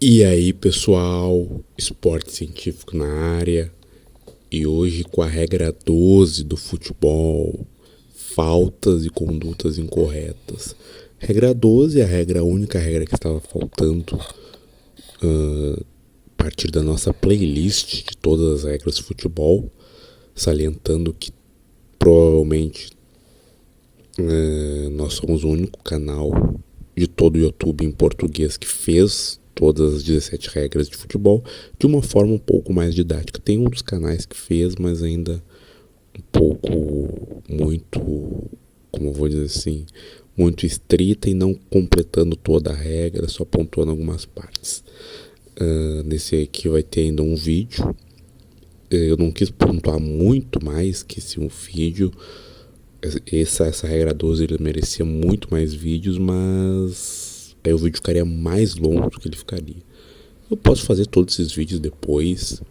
E aí, pessoal, esporte científico na área. E hoje com a regra 12 do futebol, faltas e condutas incorretas. Regra 12 é a única regra que estava faltando a partir da nossa playlist de todas as regras de futebol, salientando que provavelmente nós somos o único canal de todo o YouTube em português que fez todas as 17 regras de futebol de uma forma um pouco mais didática. Tem outros canais que fez, mas ainda um pouco muito, como eu vou dizer assim, muito estrita e não completando toda a regra, só pontuando algumas partes. Nesse aqui vai ter ainda um vídeo. Eu não quis pontuar muito mais que esse um vídeo. Essa regra 12 ele merecia muito mais vídeos, mas aí o vídeo ficaria mais longo do que ele ficaria. Eu posso fazer todos esses vídeos depois,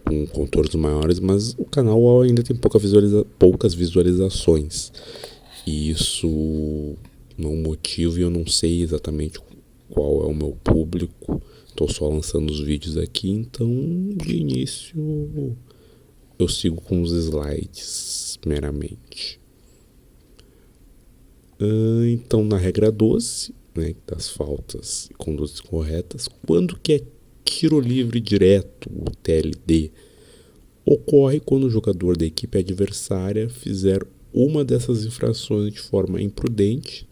com contornos maiores, mas o canal ainda tem poucas visualizações. E isso não motiva e eu não sei exatamente qual é o meu público. Estou só lançando os vídeos aqui, então de início eu sigo com os slides meramente. Então, na regra 12, né, das faltas e condutas corretas, quando que é tiro livre direto, o TLD, ocorre quando o jogador da equipe adversária fizer uma dessas infrações de forma imprudente,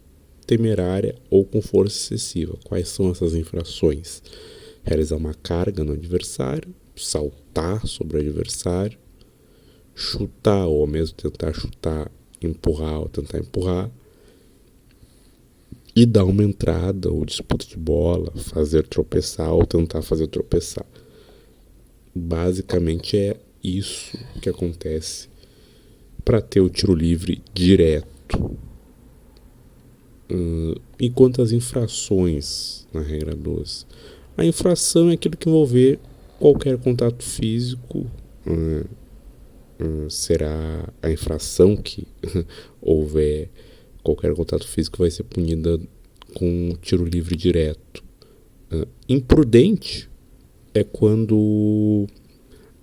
temerária ou com força excessiva. Quais são essas infrações? Realizar uma carga no adversário, saltar sobre o adversário, chutar ou mesmo tentar chutar, empurrar ou tentar empurrar, e dar uma entrada ou disputa de bola, fazer tropeçar ou tentar fazer tropeçar. Basicamente é isso que acontece para ter o tiro livre direto. E quanto às infrações na regra 12? A infração é aquilo que envolver qualquer contato físico. Será a infração que houver qualquer contato físico vai ser punida com um tiro livre direto. Imprudente é quando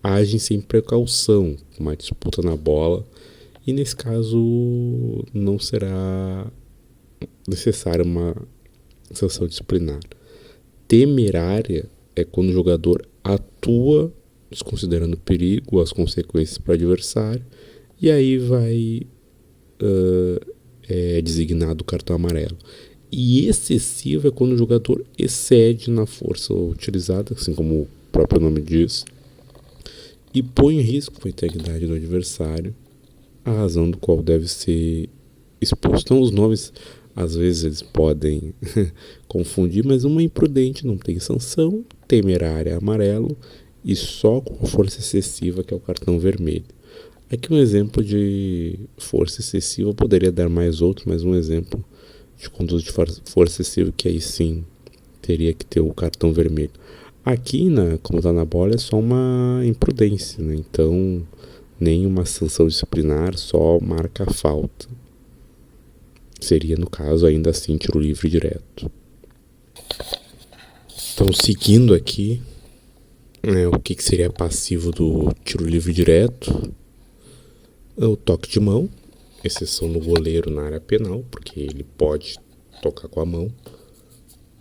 agem sem precaução, uma disputa na bola, e nesse caso não será necessária uma sanção disciplinar. Temerária é quando o jogador atua desconsiderando o perigo ou as consequências para o adversário, e aí vai designado o cartão amarelo. E excessivo é quando o jogador excede na força utilizada, assim como o próprio nome diz, e põe em risco a integridade do adversário, a razão do qual deve ser exposto. Então os nomes às vezes eles podem confundir, mas uma imprudente não tem sanção, temerária é amarelo e só com força excessiva que é o cartão vermelho. Aqui um exemplo de força excessiva, eu poderia dar mais outro, mas um exemplo de conduta de força excessiva que aí sim teria que ter o cartão vermelho. Aqui, como está na bola, é só uma imprudência, né? Então nenhuma sanção disciplinar, só marca a falta. Seria, no caso, ainda assim, tiro livre direto. Então, seguindo aqui, o que seria passivo do tiro livre direto? O toque de mão, exceção do goleiro na área penal, porque ele pode tocar com a mão.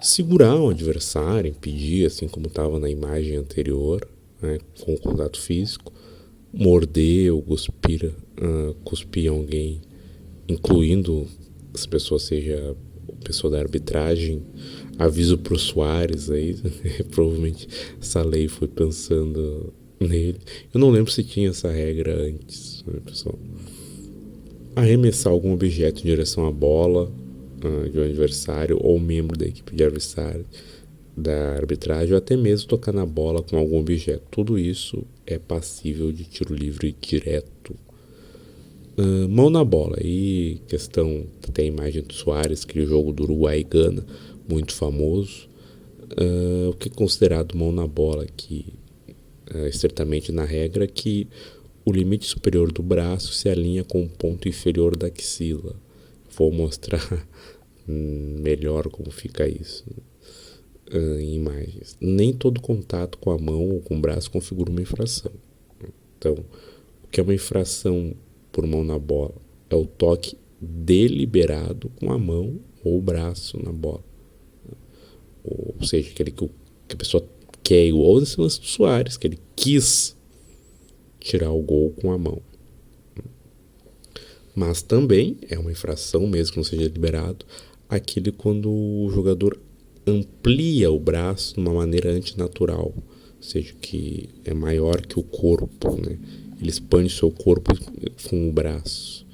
Segurar o adversário, impedir, assim como estava na imagem anterior, né, com o contato físico. Morder ou cuspir em alguém, incluindo se a pessoa seja pessoa da arbitragem. Aviso pro Soares aí, provavelmente essa lei foi pensando nele. Eu não lembro se tinha essa regra antes, né, pessoal? Arremessar algum objeto em direção à bola de um adversário ou membro da equipe de adversário da arbitragem, ou até mesmo tocar na bola com algum objeto. Tudo isso é passível de tiro livre direto. Mão na bola, aí questão, tem a imagem do Soares, aquele jogo do Uruguai e Gana, muito famoso. O que é considerado mão na bola aqui, estritamente na regra, que o limite superior do braço se alinha com o ponto inferior da axila. Vou mostrar melhor como fica isso. em imagens. Nem todo contato com a mão ou com o braço configura uma infração. Então, o que é uma infração por mão na bola? É o toque deliberado com a mão ou o braço na bola. Ou seja, aquele que a pessoa quer, igual nesse lance do Soares, que ele quis tirar o gol com a mão. Mas também é uma infração, mesmo que não seja deliberado, aquele quando o jogador amplia o braço de uma maneira antinatural, ou seja, que é maior que o corpo, né? Ele expande seu corpo com o braço.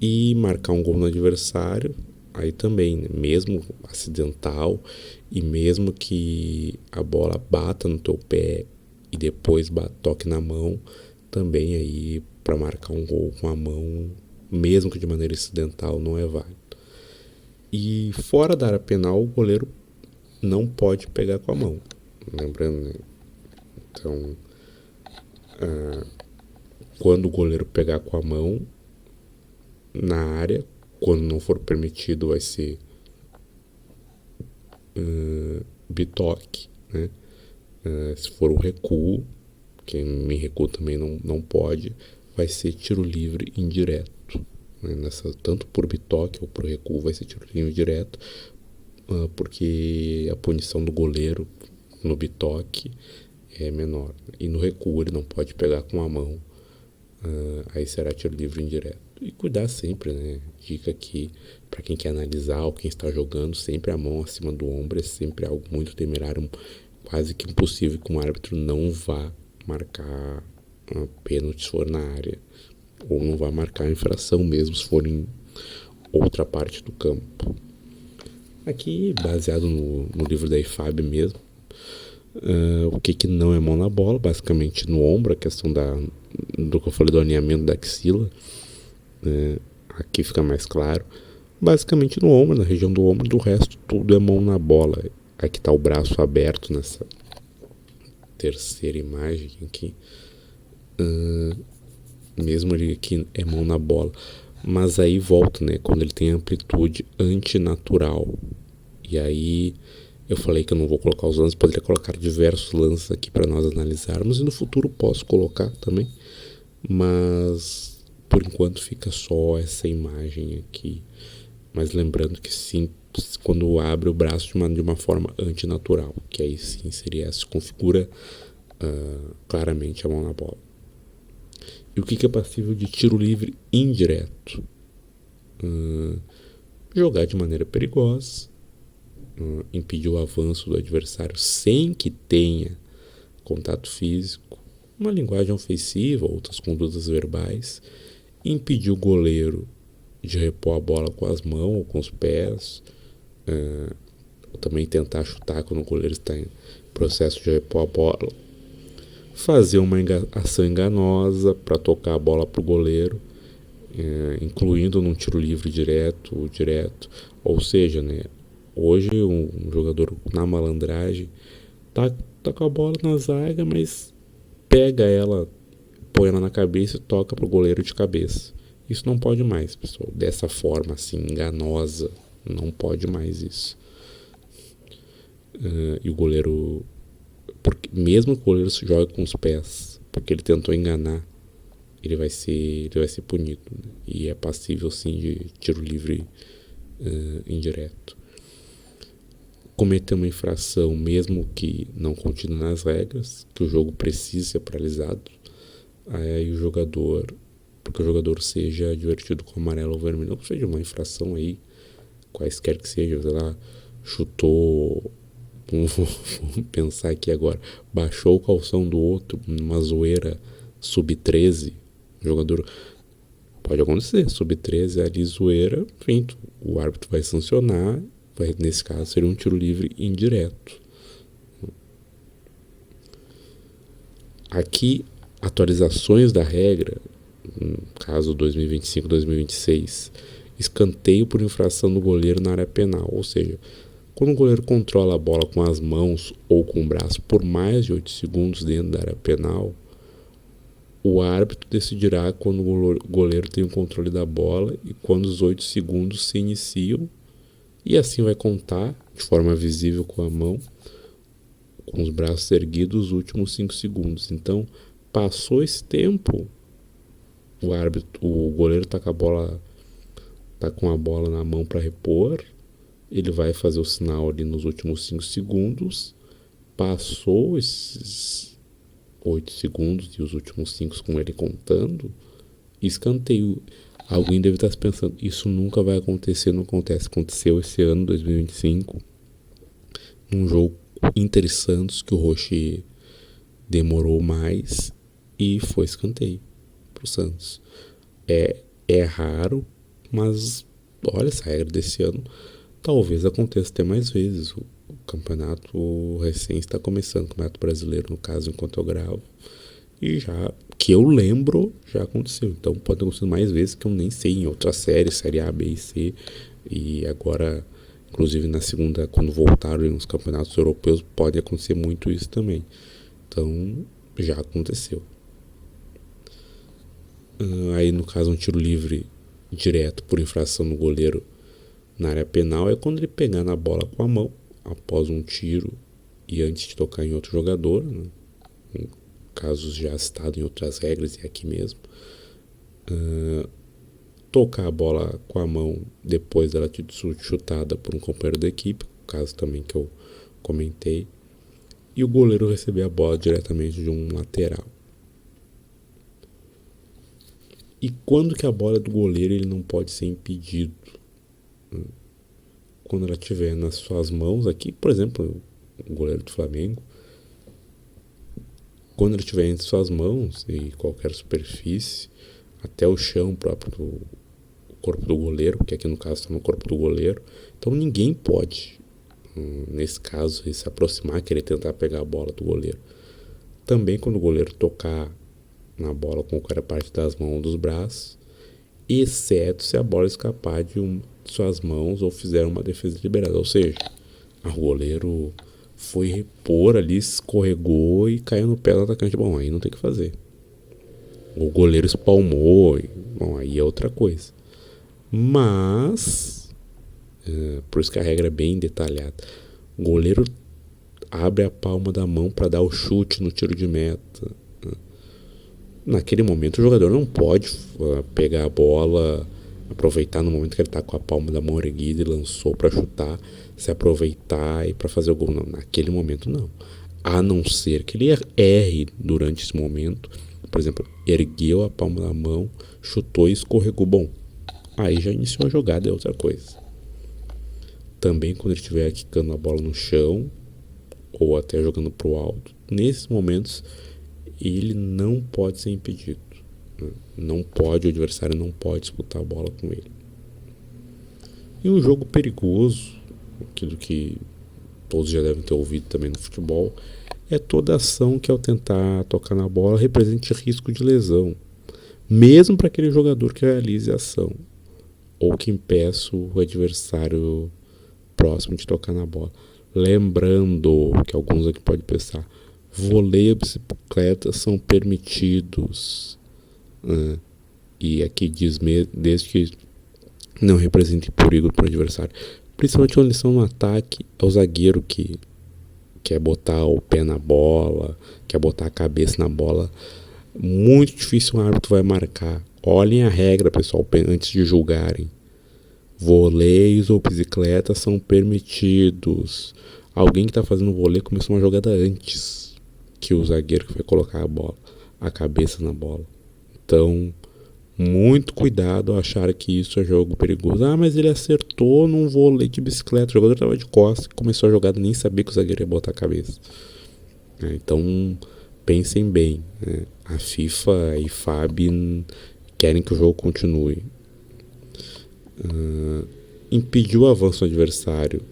E marcar um gol no adversário, aí também, né? Mesmo acidental, e mesmo que a bola bata no teu pé e depois toque na mão, também aí para marcar um gol com a mão, mesmo que de maneira acidental, não é válido. E fora da área penal, o goleiro não pode pegar com a mão. Lembrando, né? Então, quando o goleiro pegar com a mão na área, quando não for permitido, vai ser bitoque, né? Se for um recuo, quem me recua também não pode, vai ser tiro livre indireto, né? Tanto por bitoque ou por recuo vai ser tiro livre direto, porque a punição do goleiro no bitoque é menor, e no recuo ele não pode pegar com a mão, aí será tiro livre indireto. E cuidar sempre, né? Dica aqui para quem quer analisar ou quem está jogando, sempre a mão acima do ombro é sempre algo muito temerário, quase que impossível que um árbitro não vá marcar pênalti se for na área, ou não vá marcar infração mesmo se for em outra parte do campo. Aqui, baseado no livro da IFAB mesmo, o que não é mão na bola, basicamente no ombro, a questão do que eu falei do alinhamento da axila, aqui fica mais claro, basicamente no ombro, na região do ombro, do resto tudo é mão na bola. Aqui está o braço aberto nessa terceira imagem aqui, mesmo ele aqui é mão na bola, mas aí volta, né, quando ele tem amplitude antinatural. E aí eu falei que eu não vou colocar os lances, poderia colocar diversos lances aqui para nós analisarmos, e no futuro posso colocar também, mas por enquanto fica só essa imagem aqui. Mas lembrando que sim, quando abre o braço de uma forma antinatural, que aí sim se configura claramente a mão na bola. E o que é passível de tiro livre indireto? Jogar de maneira perigosa, impedir o avanço do adversário sem que tenha contato físico, uma linguagem ofensiva, outras condutas verbais, impedir o goleiro de repor a bola com as mãos ou com os pés, ou também tentar chutar quando o goleiro está em processo de repor a bola, fazer uma ação enganosa para tocar a bola para o goleiro, incluindo num tiro livre direto, ou seja, né, hoje um jogador na malandragem tá com a bola na zaga, mas pega ela, põe ela na cabeça e toca pro goleiro de cabeça. Isso não pode mais, pessoal. Dessa forma assim, enganosa, não pode mais isso. E o goleiro, porque mesmo que o goleiro se jogue com os pés, porque ele tentou enganar, ele vai ser punido, né? E é passível sim de tiro livre indireto. Cometer uma infração, mesmo que não continue nas regras, que o jogo precise ser paralisado, aí o jogador, porque o jogador seja advertido com amarelo ou vermelho, não seja uma infração aí, quaisquer que seja, sei lá, chutou, vamos pensar aqui agora, baixou o calção do outro, numa zoeira sub-13, o jogador, pode acontecer, sub-13 ali zoeira, enfim, o árbitro vai sancionar, nesse caso seria um tiro livre indireto. Aqui, atualizações da regra, no caso 2025-2026, escanteio por infração do goleiro na área penal, ou seja, quando o goleiro controla a bola com as mãos ou com o braço por mais de 8 segundos dentro da área penal, o árbitro decidirá quando o goleiro tem o controle da bola e quando os 8 segundos se iniciam, e assim vai contar de forma visível com a mão, com os braços erguidos, os últimos 5 segundos. Então, passou esse tempo, o goleiro tá com a bola na mão para repor, ele vai fazer o sinal ali nos últimos 5 segundos, passou esses 8 segundos e os últimos 5 com ele contando, escanteio. Alguém deve estar pensando, isso nunca vai acontecer, não acontece. Aconteceu esse ano, 2025, num jogo Inter e Santos, que o Rocher demorou mais e foi escanteio pro Santos. É raro, mas olha, essa regra desse ano talvez aconteça até mais vezes. O campeonato recém está começando, o campeonato brasileiro, no caso, enquanto eu gravo. E já, que eu lembro, já aconteceu. Então pode ter acontecido mais vezes que eu nem sei, em outras séries, série A, B e C. E agora, inclusive na segunda, quando voltaram nos campeonatos europeus, pode acontecer muito isso também. Então, já aconteceu. Aí, no caso, um tiro livre direto por infração no goleiro na área penal é quando ele pegar na bola com a mão, após um tiro e antes de tocar em outro jogador, né? Casos já citados em outras regras e aqui mesmo. Tocar a bola com a mão depois dela ter sido chutada por um companheiro da equipe, caso também que eu comentei, e o goleiro receber a bola diretamente de um lateral. E quando que a bola é do goleiro, ele não pode ser impedido? Quando ela estiver nas suas mãos aqui, por exemplo, o goleiro do Flamengo, quando ele estiver entre suas mãos e qualquer superfície, até o chão próprio do corpo do goleiro, que aqui no caso está no corpo do goleiro, então ninguém pode, nesse caso, se aproximar, querer tentar pegar a bola do goleiro. Também quando o goleiro tocar na bola com qualquer parte das mãos ou dos braços, exceto se a bola escapar de suas mãos ou fizer uma defesa liberada, ou seja, o goleiro foi repor ali, escorregou e caiu no pé do atacante. Bom, aí não tem o que fazer. O goleiro espalmou, bom, aí é outra coisa. Mas, por isso que a regra é bem detalhada. O goleiro abre a palma da mão para dar o chute no tiro de meta. Naquele momento o jogador não pode pegar a bola, aproveitar no momento que ele está com a palma da mão erguida e lançou para chutar, se aproveitar e para fazer o gol. Não, naquele momento não. A não ser que ele erre durante esse momento. Por exemplo, ergueu a palma da mão, chutou e escorregou. Bom, aí já iniciou a jogada, é outra coisa. Também quando ele estiver quicando a bola no chão ou até jogando para o alto, nesses momentos ele não pode ser impedido. Não pode, o adversário não pode disputar a bola com ele. E um jogo perigoso, aquilo que todos já devem ter ouvido também no futebol, é toda ação que ao tentar tocar na bola represente risco de lesão, mesmo para aquele jogador que realize a ação, ou que impeça o adversário próximo de tocar na bola. Lembrando que alguns aqui podem pensar, voleio e bicicleta são permitidos. E aqui diz desde que não represente perigo para o adversário. Principalmente quando eles são no ataque, é o zagueiro que quer botar o pé na bola, quer botar a cabeça na bola. Muito difícil um árbitro vai marcar. Olhem a regra, pessoal, antes de julgarem. Voleios ou bicicletas são permitidos. Alguém que está fazendo voleio começou uma jogada antes que o zagueiro que vai colocar a cabeça na bola. Então, muito cuidado ao achar que isso é jogo perigoso. Mas ele acertou num vôlei de bicicleta. O jogador estava de costas, começou a jogada, nem sabia que o zagueiro ia botar a cabeça. Então, pensem bem. A FIFA e FAB querem que o jogo continue. Impedir o avanço do adversário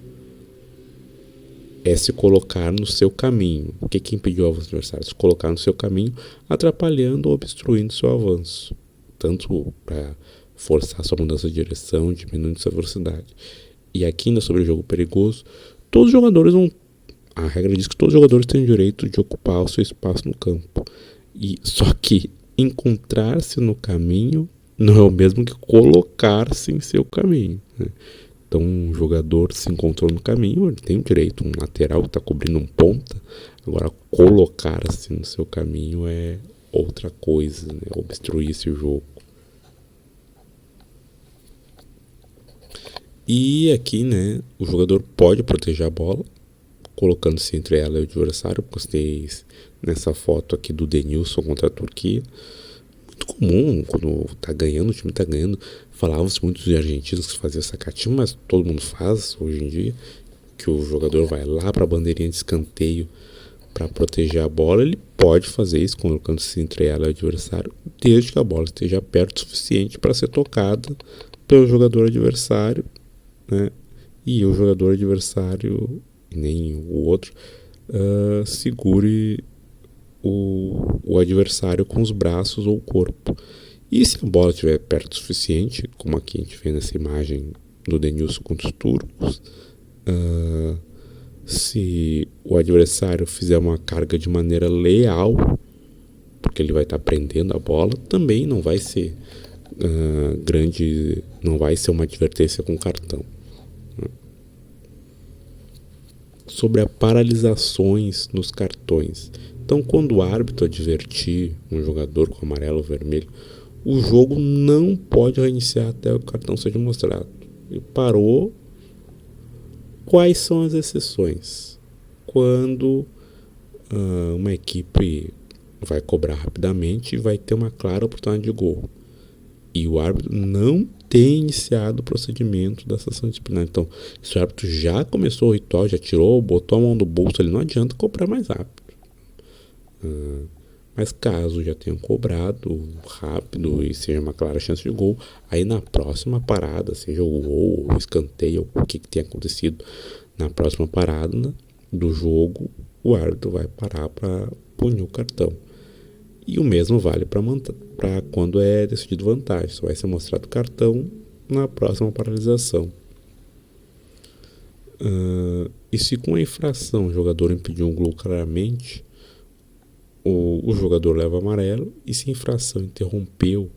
é se colocar no seu caminho. O que impediu o avanço do adversário? Se colocar no seu caminho, atrapalhando ou obstruindo seu avanço. Tanto para forçar sua mudança de direção, diminuindo sua velocidade. E aqui ainda sobre o jogo perigoso, todos os jogadores vão... A regra diz que todos os jogadores têm o direito de ocupar o seu espaço no campo. Só que encontrar-se no caminho não é o mesmo que colocar-se em seu caminho. Então um jogador se encontrou no caminho, ele tem o direito, um lateral que está cobrindo um ponta. Agora colocar assim no seu caminho é outra coisa, né? Obstruir esse jogo. E aqui, né, o jogador pode proteger a bola, colocando-se entre ela e o adversário. Postei nessa foto aqui do Denilson contra a Turquia. Muito comum, quando tá ganhando, o time tá ganhando, falavam-se muitos de argentinos que faziam essa catimba, mas todo mundo faz hoje em dia, que o jogador vai lá para a bandeirinha de escanteio para proteger a bola. Ele pode fazer isso colocando-se entre ela e o adversário, desde que a bola esteja perto o suficiente para ser tocada pelo jogador adversário, né? E o jogador adversário, nem o outro, segure o adversário com os braços ou o corpo. E se a bola estiver perto o suficiente, como aqui a gente vê nessa imagem do Denilson contra os turcos, se o adversário fizer uma carga de maneira leal, porque ele vai estar prendendo a bola, também não vai ser grande, não vai ser uma advertência com cartão. Sobre as paralisações nos cartões. Então, quando o árbitro advertir um jogador com amarelo ou vermelho, o jogo não pode reiniciar até o cartão seja mostrado. E parou. Quais são as exceções? Quando uma equipe vai cobrar rapidamente e vai ter uma clara oportunidade de gol, e o árbitro não tem iniciado o procedimento da sanção disciplinar. Então, se o árbitro já começou o ritual, já tirou, botou a mão no bolso, ele não adianta cobrar mais rápido. Mas caso já tenham cobrado rápido e seja uma clara chance de gol, aí na próxima parada, seja o gol ou o escanteio, ou o que tenha acontecido na próxima parada do jogo, o árbitro vai parar para punir o cartão. E o mesmo vale para quando é decidido vantagem. Só vai ser mostrado o cartão na próxima paralisação. E se com a infração o jogador impediu um gol claramente, o jogador leva amarelo. E se a infração interrompeu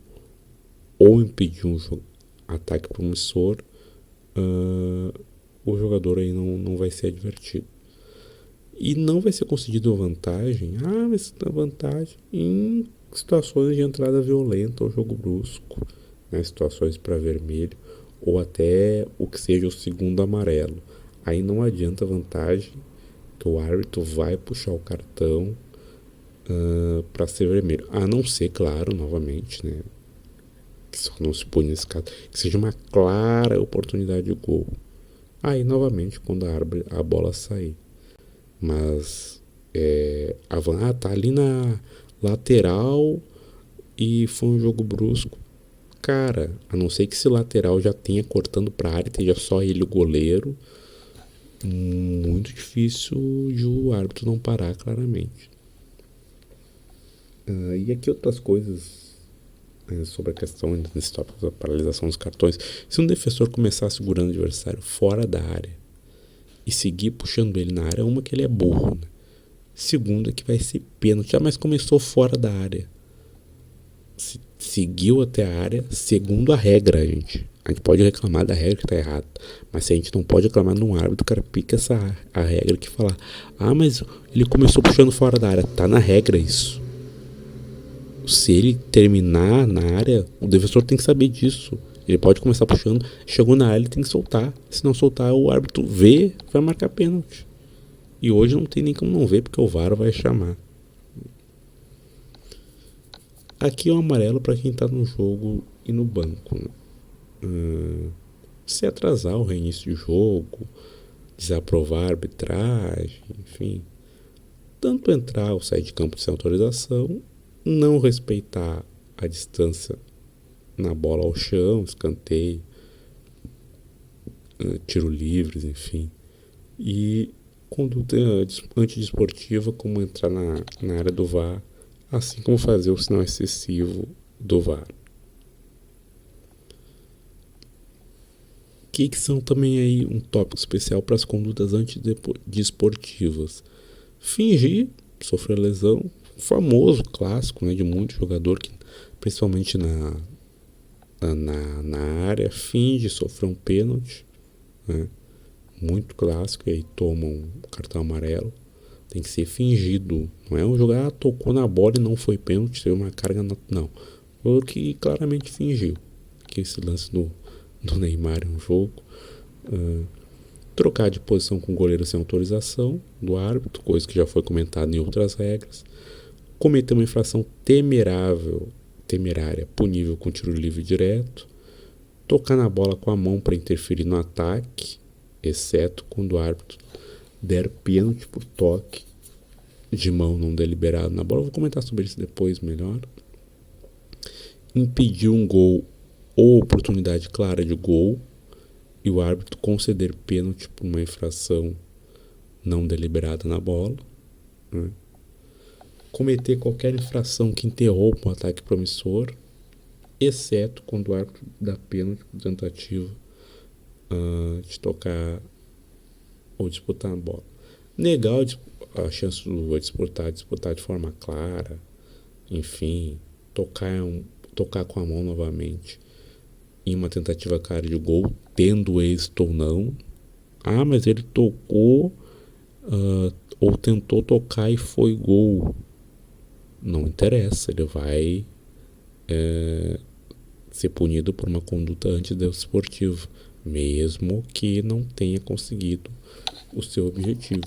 ou impediu um ataque promissor, o jogador aí não vai ser advertido. E não vai ser concedido vantagem. Mas dá vantagem em situações de entrada violenta ou jogo brusco, né? Situações para vermelho ou até o que seja o segundo amarelo. Aí não adianta vantagem, que o árbitro vai puxar o cartão para ser vermelho. A não ser, claro, novamente, né, que só não se põe nesse caso, que seja uma clara oportunidade de gol. Aí novamente quando a bola sair. Mas tá ali na lateral e foi um jogo brusco. Cara, a não ser que esse lateral já tenha cortando pra área e esteja só ele o goleiro, muito difícil de o árbitro não parar claramente. E aqui outras coisas sobre a questão desse tópico da paralisação dos cartões. Se um defensor começar segurando o adversário fora da área e seguir puxando ele na área, uma que ele é burro, né? Segunda que vai ser pênalti. Mas começou fora da área, seguiu até a área, segundo a regra, a gente pode reclamar da regra que tá errada, mas se a gente não pode reclamar num árbitro, o cara pica a regra que fala, mas ele começou puxando fora da área. Tá na regra isso. Se ele terminar na área, o defensor tem que saber disso. Ele pode começar puxando, chegou na área, ele tem que soltar. Se não soltar, o árbitro vê, vai marcar pênalti. E hoje não tem nem como não ver, porque o VAR vai chamar. Aqui é o amarelo para quem está no jogo e no banco, né? Se atrasar o reinício de jogo, desaprovar a arbitragem, enfim, tanto entrar ou sair de campo sem autorização, não respeitar a distância na bola ao chão, escanteio, tiro livres, enfim, e conduta antidesportiva, como entrar na área do VAR, assim como fazer o sinal excessivo do VAR. Que são também aí um tópico especial para as condutas antidesportivas. Fingir sofrer lesão, famoso clássico, né, de muito jogador que, principalmente na área, finge sofrer um pênalti, né? Muito clássico, e aí toma um cartão amarelo. Tem que ser fingido. Não é um jogador tocou na bola e não foi pênalti, teve uma carga. Não. Foi que claramente fingiu. Que esse lance do Neymar é um jogo. Trocar de posição com o goleiro sem autorização do árbitro, coisa que já foi comentada em outras regras. Cometer uma infração temerária, punível com tiro livre direto. Tocar na bola com a mão para interferir no ataque, exceto quando o árbitro der pênalti por toque de mão não deliberado na bola. Eu vou comentar sobre isso depois melhor. Impedir um gol ou oportunidade clara de gol e o árbitro conceder pênalti por uma infração não deliberada na bola. Né? Cometer qualquer infração que interrompa um ataque promissor, exceto quando o árbitro dá pênalti por tentativa de tocar ou disputar a bola. Negar a chance do disputar de forma clara, enfim, tocar com a mão novamente em uma tentativa clara de gol, tendo êxito ou não. Mas ele tocou ou tentou tocar e foi gol. Não interessa, ele vai ser punido por uma conduta antidesportiva, mesmo que não tenha conseguido o seu objetivo.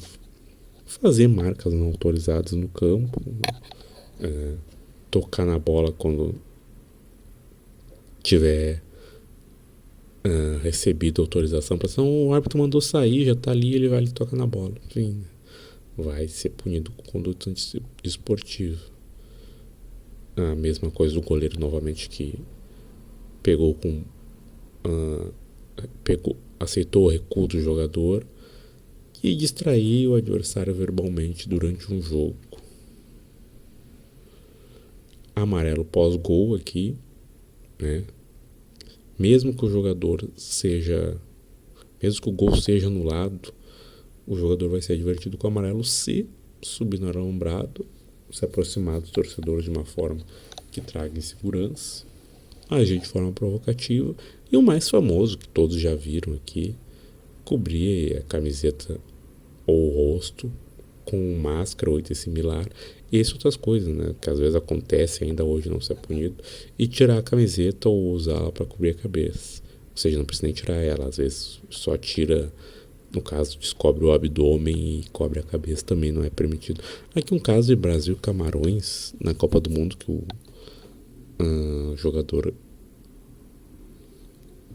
Fazer marcas não autorizadas no campo, tocar na bola quando tiver recebido autorização para o árbitro mandou sair, já está ali, ele vai ali tocar na bola. Enfim, vai ser punido com conduta antidesportiva. A mesma coisa do goleiro novamente, que aceitou o recuo do jogador e distraiu o adversário verbalmente durante um jogo. Amarelo pós-gol aqui, né? Mesmo que o gol seja anulado, o jogador vai ser advertido com amarelo se subir no alambrado, se aproximar do torcedor de uma forma que traga insegurança, agir de forma provocativa, e o mais famoso, que todos já viram aqui, cobrir a camiseta ou o rosto com máscara ou item similar, e outras coisas, né, que às vezes acontece ainda hoje, não ser punido, e tirar a camiseta ou usá-la para cobrir a cabeça. Ou seja, não precisa nem tirar ela, às vezes só tira, no caso, descobre o abdômen e cobre a cabeça, também não é permitido. Aqui um caso de Brasil e Camarões na Copa do Mundo, que o jogador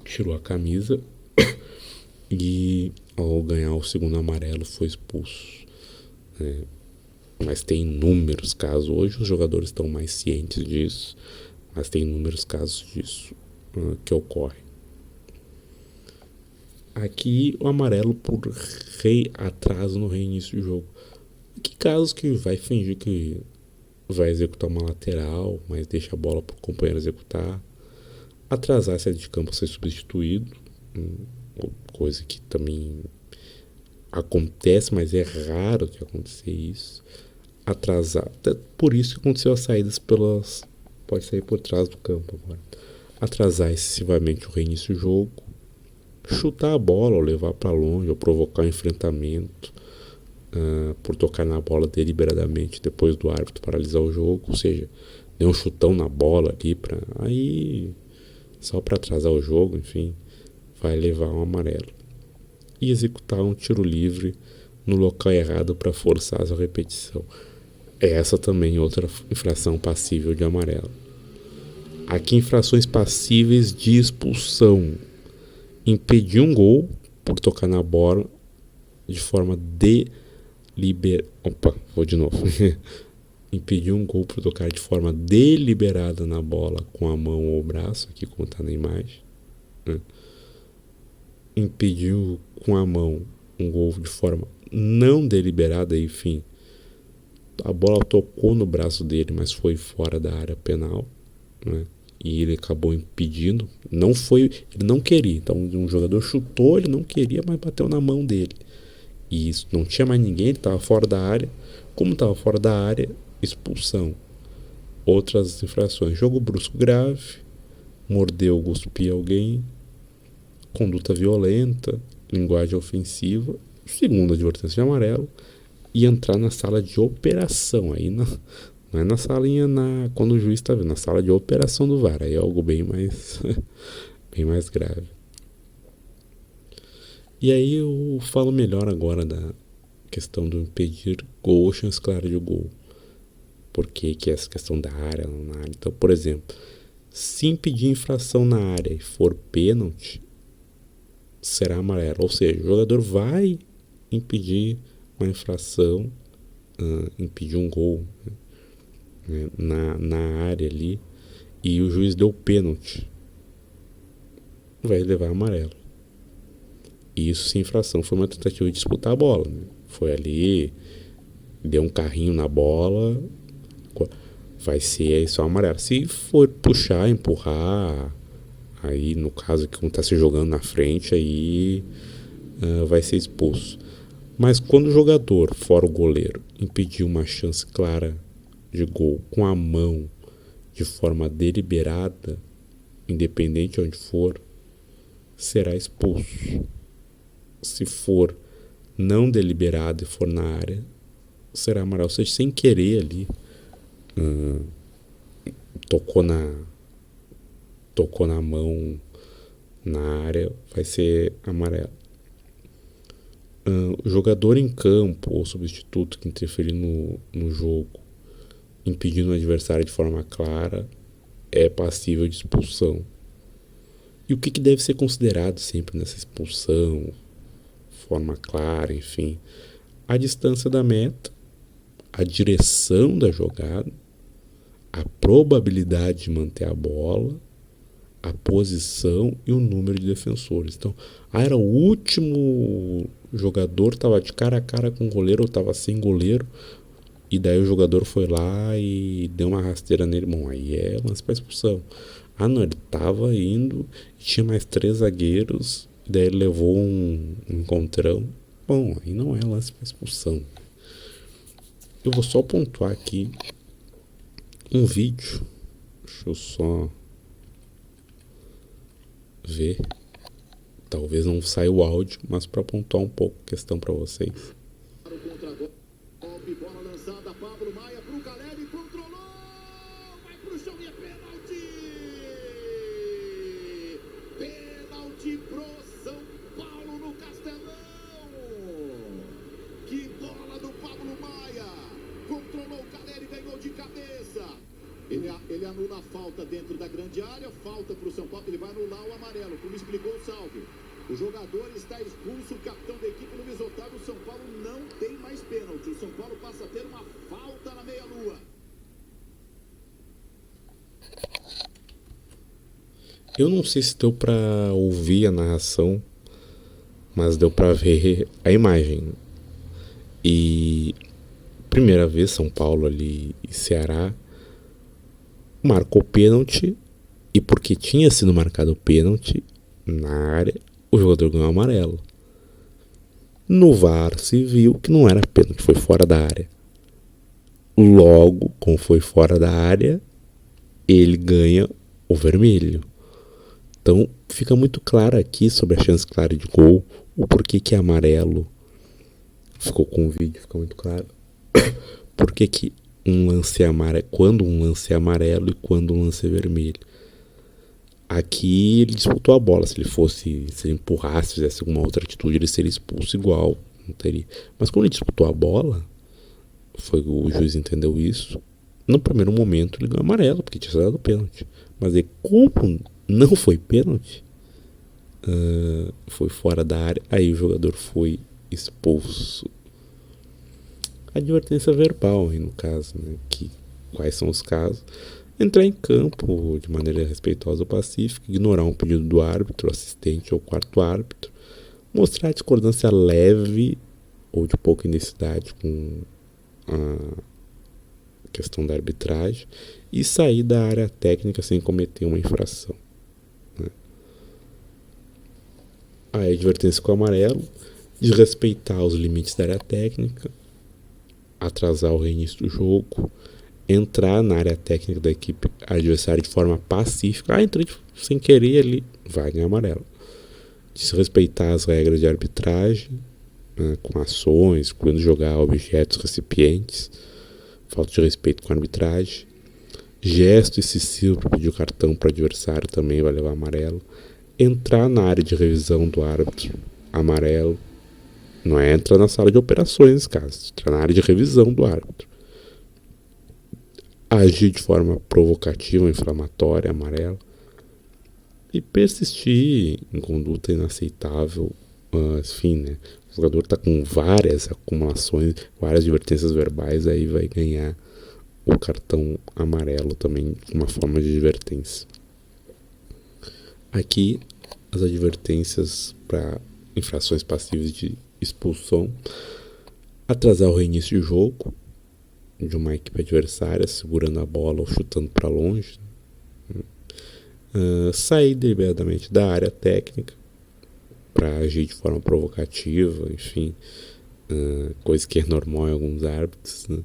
tirou a camisa e ao ganhar o segundo amarelo foi expulso. Mas tem inúmeros casos. Hoje os jogadores estão mais cientes disso, mas tem inúmeros casos disso que ocorrem. Aqui o amarelo por atraso no reinício do jogo. Que casos que vai fingir que vai executar uma lateral, mas deixa a bola para o companheiro executar. Atrasar a saída de campo a ser substituído, coisa que também acontece, mas é raro que acontecer isso. Atrasar, até por isso que aconteceu as saídas pode sair por trás do campo agora. Atrasar excessivamente o reinício do jogo, chutar a bola ou levar para longe, ou provocar um enfrentamento por tocar na bola deliberadamente depois do árbitro paralisar o jogo, ou seja, deu um chutão na bola ali só para atrasar o jogo, enfim, vai levar um amarelo. E executar um tiro livre no local errado para forçar a repetição. Essa também é outra infração passível de amarelo. Aqui, infrações passíveis de expulsão: impedir um gol por tocar na bola de forma impedir um gol por tocar de forma deliberada na bola com a mão ou o braço, aqui como está na imagem. Impedir com a mão um gol de forma não deliberada, enfim, a bola tocou no braço dele, mas foi fora da área penal, né? E ele acabou impedindo. Ele não queria. Então um jogador chutou, ele não queria, mas bateu na mão dele. E isso, não tinha mais ninguém, ele estava fora da área. Como estava fora da área, expulsão. Outras infrações: jogo brusco grave, mordeu ou cuspir alguém, conduta violenta, linguagem ofensiva, segunda advertência de amarelo, e entrar na sala de operação. Aí não é na salinha quando o juiz está vendo, na sala de operação do VAR. Aí é algo bem mais, bem mais grave. E aí eu falo melhor agora da questão do impedir gol ou chance clara de gol. Por que essa questão da área, não na área? Então, por exemplo, se impedir infração na área e for pênalti, será amarelo. Ou seja, o jogador vai impedir uma infração, impedir um gol, né, na área ali, e o juiz deu pênalti, vai levar amarelo. Isso se a infração foi uma tentativa de disputar a bola, né? Foi ali, deu um carrinho na bola, vai ser só amarelo. Se for puxar, empurrar, aí no caso que um está se jogando na frente, aí vai ser expulso. Mas quando o jogador, fora o goleiro, impedir uma chance clara de gol com a mão de forma deliberada, independente de onde for, será expulso. Se for não deliberado e for na área, será amarelo. Ou seja, sem querer ali, tocou na mão na área, vai ser amarelo. O jogador em campo ou substituto que interferir no jogo, impedindo o adversário de forma clara, é passível de expulsão. E o que deve ser considerado sempre nessa expulsão, forma clara, enfim? A distância da meta, a direção da jogada, a probabilidade de manter a bola, a posição e o número de defensores. Então, era o último jogador, estava de cara a cara com o goleiro ou estava sem goleiro, e daí o jogador foi lá e deu uma rasteira nele. Bom, aí é lance para expulsão. Ah, não, ele estava indo e tinha mais 3 zagueiros, e daí ele levou um encontrão. Bom, aí não é lance para expulsão. Eu vou só pontuar aqui um vídeo. Deixa eu só ver. Talvez não saia o áudio, mas para pontuar um pouco a questão para vocês. Bola lançada, Pablo Maia pro Caleri, controlou, vai pro chão e é pênalti! Pênalti pro São Paulo no Castelão! Que bola do Pablo Maia! Controlou o Caleri, ganhou de cabeça! Ele anula a falta dentro da grande área, falta pro São Paulo, ele vai anular o amarelo, como explicou o Salvio. O jogador está expulso, o capitão da equipe, Luiz Otávio. O São Paulo não tem mais pênalti. O São Paulo passa a ter uma falta na meia-lua. Eu não sei se deu pra ouvir a narração, mas deu pra ver a imagem. E primeira vez São Paulo ali e Ceará marcou pênalti, e porque tinha sido marcado pênalti na área, o jogador ganhou amarelo. No VAR se viu que não era pênalti, foi fora da área. Logo, como foi fora da área, ele ganha o vermelho. Então fica muito claro aqui sobre a chance clara de gol, o porquê que é amarelo. Ficou com o vídeo, fica muito claro. Por que um lance é amarelo, quando um lance é amarelo e quando um lance é vermelho. Aqui ele disputou a bola. Se ele empurrasse, fizesse alguma outra atitude, ele seria expulso igual, não teria. Mas quando ele disputou a bola, o juiz entendeu isso. No primeiro momento ele ganhou amarelo, porque tinha dado pênalti. Mas aí, como não foi pênalti, foi fora da área, aí o jogador foi expulso. Advertência verbal aí no caso, né? Quais são os casos? Entrar em campo de maneira respeitosa ou pacífica, ignorar um pedido do árbitro, assistente ou quarto árbitro, mostrar discordância leve ou de pouca intensidade com a questão da arbitragem e sair da área técnica sem cometer uma infração, né? A advertência com o amarelo, desrespeitar os limites da área técnica, atrasar o reinício do jogo, entrar na área técnica da equipe adversária de forma pacífica. Entrei sem querer ali, vai ganhar amarelo. desrespeitar as regras de arbitragem, com ações, incluindo jogar objetos, recipientes, falta de respeito com a arbitragem, gesto excessivo para pedir o cartão para o adversário também vai levar amarelo, entrar na área de revisão do árbitro, amarelo, não é entrar na sala de operações nesse caso, entrar na área de revisão do árbitro, agir de forma provocativa, inflamatória, amarelo, e persistir em conduta inaceitável, enfim, né? O jogador está com várias acumulações, várias advertências verbais, aí vai ganhar o cartão amarelo também, uma forma de advertência. Aqui, as advertências para infrações passíveis de expulsão: atrasar o reinício de jogo de uma equipe adversária, segurando a bola ou chutando para longe, sair deliberadamente da área técnica para agir de forma provocativa, enfim, coisa que é normal em alguns árbitros, né?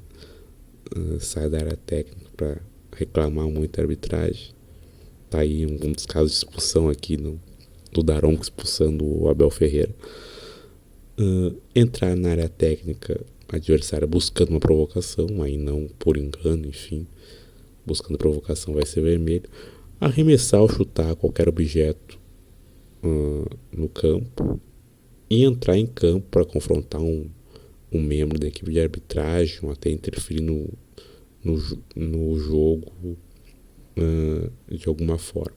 Sai da área técnica para reclamar muito a arbitragem. Tá aí um dos casos de expulsão aqui do Daronco expulsando o Abel Ferreira. Entrar na área técnica adversária buscando uma provocação, aí não por engano, enfim, buscando provocação vai ser vermelho. Arremessar ou chutar qualquer objeto no campo e entrar em campo para confrontar um membro da equipe de arbitragem, ou até interferir no jogo de alguma forma.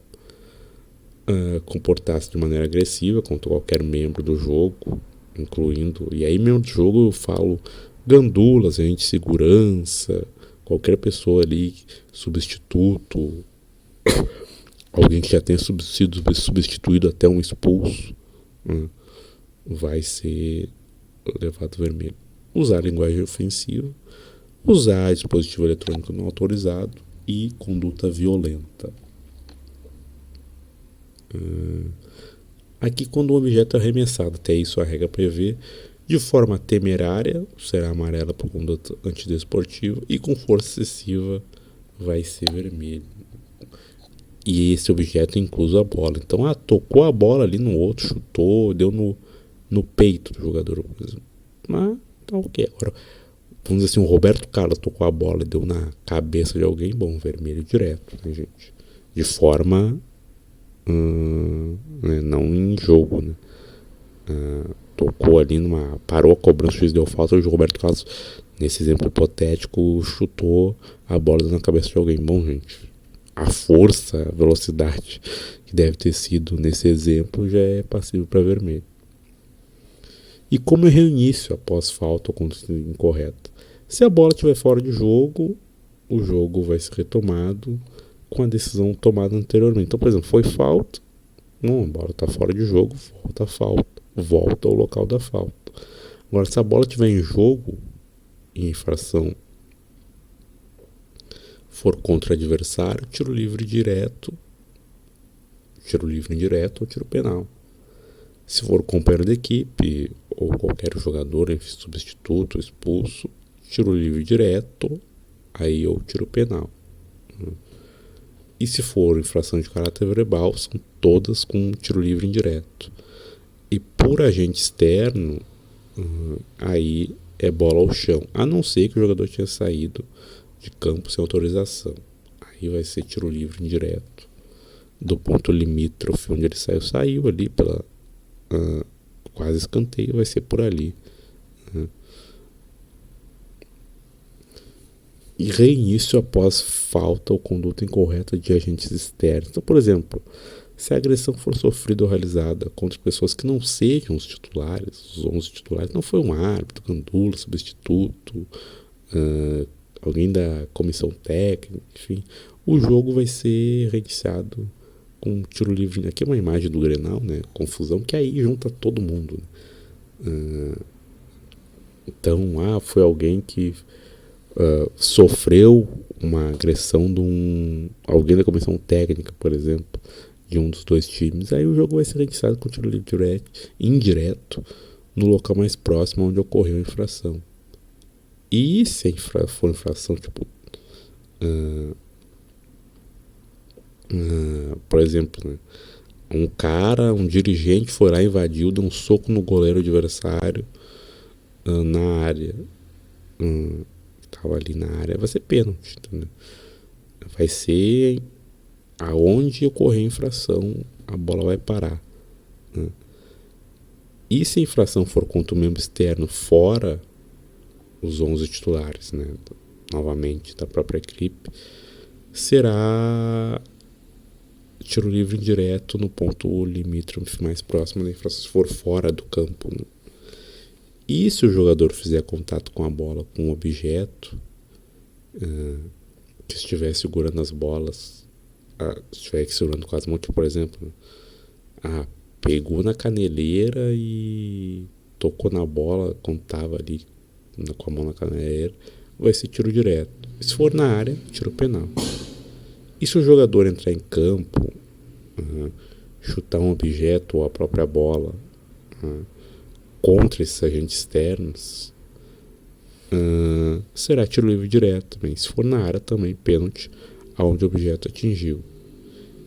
Comportar-se de maneira agressiva contra qualquer membro do jogo, incluindo, e aí membro do jogo eu falo gandulas, agente de segurança, qualquer pessoa ali, substituto, alguém que já tenha sido substituído até um expulso, vai ser levado vermelho. Usar linguagem ofensiva, usar dispositivo eletrônico não autorizado e conduta violenta. Aqui, quando um objeto é arremessado, até isso a regra prevê, de forma temerária, será amarela por conduta antidesportiva, e com força excessiva vai ser vermelho. E esse objeto inclui a bola. Então, tocou a bola ali no outro, chutou, deu no peito do jogador, por exemplo. Mas tá ok. Agora, vamos dizer assim, o Roberto Carlos tocou a bola e deu na cabeça de alguém, bom, vermelho direto, né, gente? De forma né, não em jogo, né? Tocou ali parou a cobrança, o juiz deu falta, o Roberto Carlos, nesse exemplo hipotético, chutou a bola na cabeça de alguém. Bom, gente, a força, a velocidade que deve ter sido nesse exemplo já é passível para vermelho. E como é reinício após falta ou conduta incorreta? Se a bola estiver fora de jogo, o jogo vai ser retomado com a decisão tomada anteriormente. Então, por exemplo, foi falta, não, a bola está fora de jogo, volta a falta, volta ao local da falta. Agora, se a bola estiver em jogo, em infração, for contra o adversário, tiro livre indireto ou tiro penal. Se for companheiro da equipe ou qualquer jogador, substituto, expulso, tiro livre direto, aí ou tiro penal. E se for infração de caráter verbal, são todas com tiro livre indireto. E por agente externo, aí é bola ao chão, a não ser que o jogador tenha saído de campo sem autorização. Aí vai ser tiro livre indireto. Do ponto limítrofe onde ele saiu ali pela quase escanteio, vai ser por ali. E reinício após falta ou conduta incorreta de agentes externos. Então, por exemplo, se a agressão for sofrida ou realizada contra pessoas que não sejam os titulares, os 11 titulares, não foi um árbitro, gandula, substituto, alguém da comissão técnica, enfim, o jogo vai ser reiniciado com tiro livre. Aqui é uma imagem do Grenal, né? Confusão, que aí junta todo mundo, né? Então, foi alguém que sofreu uma agressão de alguém da comissão técnica, por exemplo, de um dos dois times. Aí o jogo vai ser reiniciado com tiro livre indireto no local mais próximo onde ocorreu a infração. E se for infração, tipo, por exemplo, né, Um dirigente foi lá, invadiu, deu um soco no goleiro adversário na área. Tava ali na área, vai ser pênalti, entendeu? Vai ser aonde ocorrer a infração, a bola vai parar. E se a infração for contra o membro externo fora os 11 titulares, né, novamente da própria equipe, será tiro livre indireto no ponto limítrofe mais próximo da infração, se for fora do campo, né? E se o jogador fizer contato com a bola, com um objeto que estiver segurando as bolas, estiver segurando com as mãos, por exemplo, pegou na caneleira e tocou na bola quando estava ali com a mão na caneleira, vai ser tiro direto. Se for na área, tiro penal. E se o jogador entrar em campo, chutar um objeto ou a própria bola contra esses agentes externos, será tiro livre direto também. Se for na área, também pênalti aonde o objeto atingiu.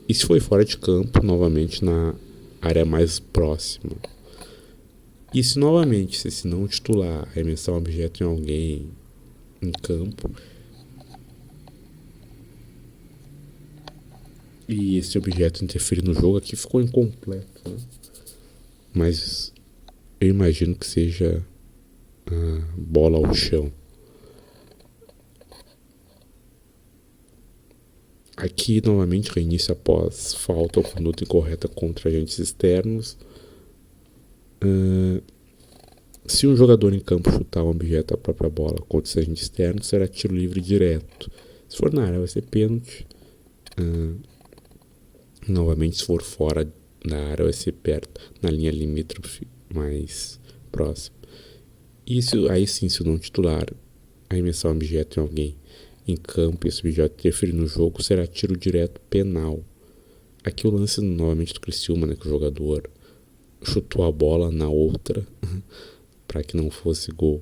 E se for fora de campo, novamente na área mais próxima. E se novamente, se não titular, arremessar um objeto em alguém em campo, e esse objeto interferir no jogo, aqui ficou incompleto, né? Mas eu imagino que seja a bola ao chão. Aqui novamente reinício após falta ou conduta incorreta contra agentes externos. Se um jogador em campo chutar um objeto à própria bola contra esse agente externo, será tiro livre direto. Se for na área, vai ser pênalti. Novamente, se for fora da área, vai ser perto, na linha limítrofe mais próxima. E aí sim, se o não titular arremessar um objeto em alguém em campo e esse objeto interferir no jogo, será tiro direto penal. Aqui o lance novamente do Criciúma, né, que o jogador chutou a bola na outra para que não fosse gol.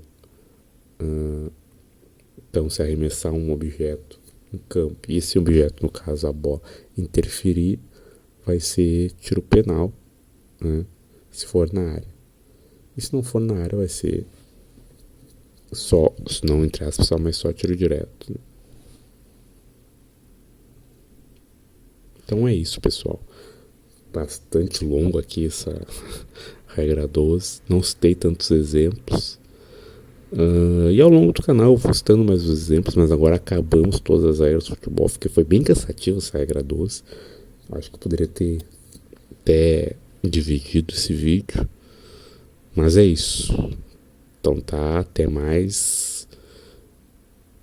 Então, se arremessar um objeto em campo e esse objeto, no caso a bola, interferir, vai ser tiro penal, né, se for na área. E se não for na área, vai ser só, se não entre aspas, mas só tiro direto, né? Então é isso, pessoal. Bastante longo aqui essa regra 12. Não citei tantos exemplos. E ao longo do canal eu vou citando mais os exemplos, mas agora acabamos todas as regras do futebol, porque foi bem cansativo essa regra 12. Acho que eu poderia ter até dividido esse vídeo. Mas é isso. Então tá, até mais.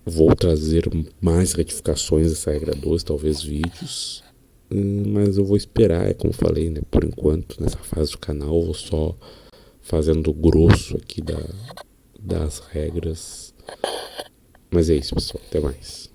Vou trazer mais retificações dessa regra 12, talvez vídeos. Mas eu vou esperar, como eu falei, né? Por enquanto, nessa fase do canal, eu vou só fazendo o grosso aqui das regras. Mas é isso, pessoal. Até mais.